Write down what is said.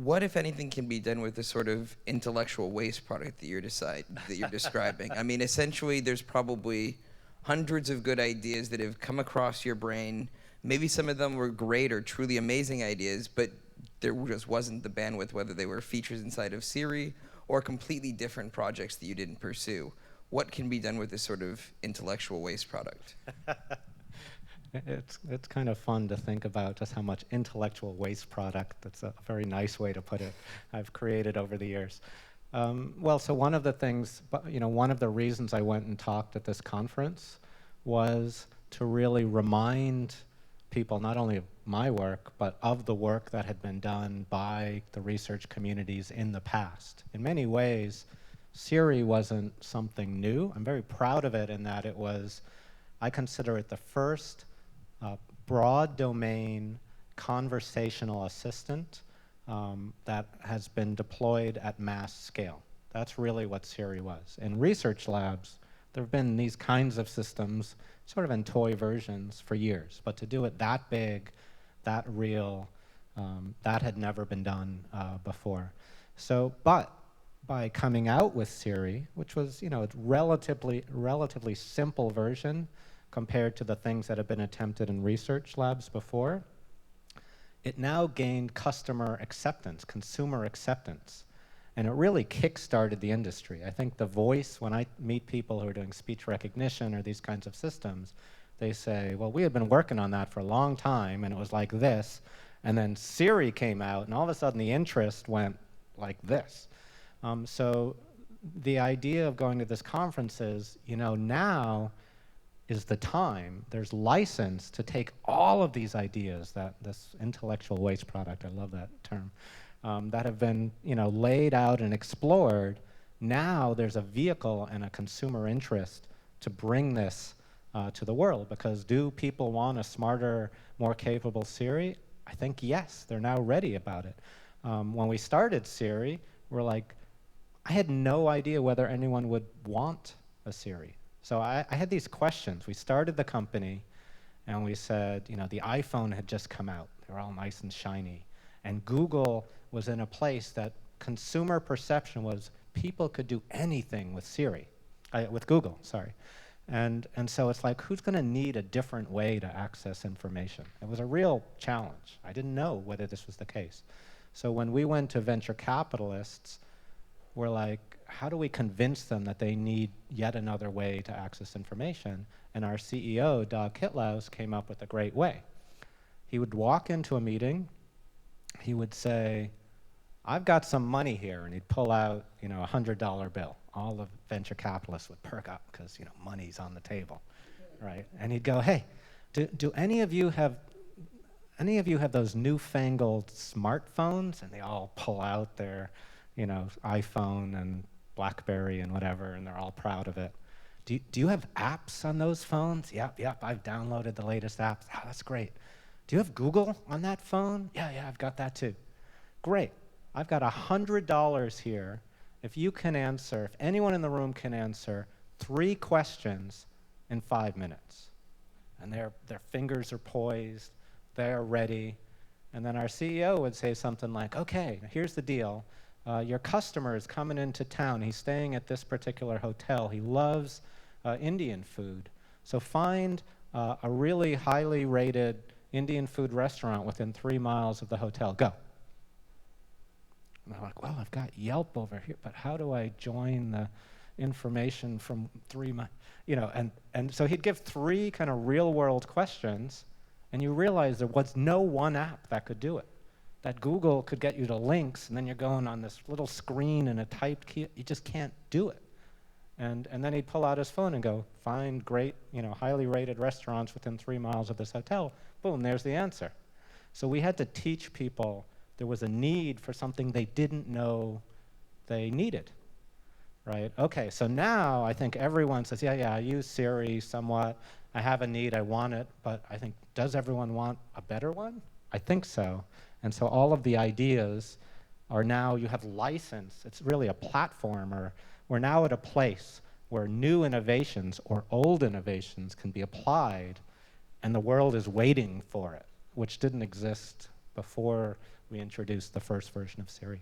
what, if anything, can be done with the sort of intellectual waste product that you're describing? I mean, essentially, there's probably hundreds of good ideas that have come across your brain. Maybe some of them were great or truly amazing ideas, but there just wasn't the bandwidth, whether they were features inside of SIri or completely different projects that you didn't pursue. What can be done with this sort of intellectual waste product? It's kind of fun to think about just how much intellectual waste product, that's a very nice way to put it, I've created over the years. Well, so one of the things, one of the reasons I went and talked at this conference was to really remind people not only of my work, but of the work that had been done by the research communities in the past. In many ways, SIri wasn't something new. I'm very proud of it in that it was, I consider it the first broad domain conversational assistant that has been deployed at mass scale. That's really what SIri was. In research labs, there have been these kinds of systems, sort of in toy versions, for years. But to do it that big, that real, that had never been done before. So, but by coming out with SIri, which was, a relatively simple version compared to the things that have been attempted in research labs before, it now gained customer acceptance, consumer acceptance. And it really kick-started the industry. I think the voice, when I meet people who are doing speech recognition or these kinds of systems, they say, well, we had been working on that for a long time, and it was like this. And then SIri came out, and all of a sudden the interest went like this. So the idea of going to this conference is, now is the time, there's license to take all of these ideas, this intellectual waste product, I love that term, that have been laid out and explored. Now there's a vehicle and a consumer interest to bring this to the world, because do people want a smarter, more capable SIri? I think yes, they're now ready about it. When we started SIri, we're like, I had no idea whether anyone would want a SIri. So I had these questions. We started the company and we said, the iPhone had just come out. They were all nice and shiny. And Google was in a place that consumer perception was people could do anything with with Google, sorry. And so it's like, who's going to need a different way to access information? It was a real challenge. I didn't know whether this was the case. So when we went to venture capitalists, we're like, how do we convince them that they need yet another way to access information? And our CEO, Doug Kitlaus, came up with a great way. He would walk into a meeting, he would say, I've got some money here, and he'd pull out, a $100 bill. All the venture capitalists would perk up because, money's on the table, right? And he'd go, hey, do any of you have those newfangled smartphones? And they all pull out their, iPhone and BlackBerry and whatever, and they're all proud of it. Do you have apps on those phones? Yep, I've downloaded the latest apps. Oh, that's great. Do you have Google on that phone? Yeah, I've got that too. Great. I've got $100 here. If anyone in the room can answer 3 questions in 5 minutes. And their fingers are poised, they're ready. And then our CEO would say something like, okay, here's the deal. Your customer is coming into town. He's staying at this particular hotel. He loves Indian food. So find a really highly rated Indian food restaurant within 3 miles of the hotel. Go. And they're like, well, I've got Yelp over here, but how do I join the information from 3 miles? And so he'd give 3 kind of real world questions, and you realize there was no one app that could do it. That Google could get you to links, and then you're going on this little screen and a typed key. You just can't do it. And then he'd pull out his phone and go, find great, highly rated restaurants within 3 miles of this hotel. Boom, there's the answer. So we had to teach people there was a need for something they didn't know they needed, right? Okay, so now I think everyone says, yeah, I use SIri somewhat. I have a need, I want it, but I think, does everyone want a better one? I think so. And so all of the ideas are now, you have license. It's really a platform, or we're now at a place where new innovations or old innovations can be applied, and the world is waiting for it, which didn't exist before we introduced the first version of SIri.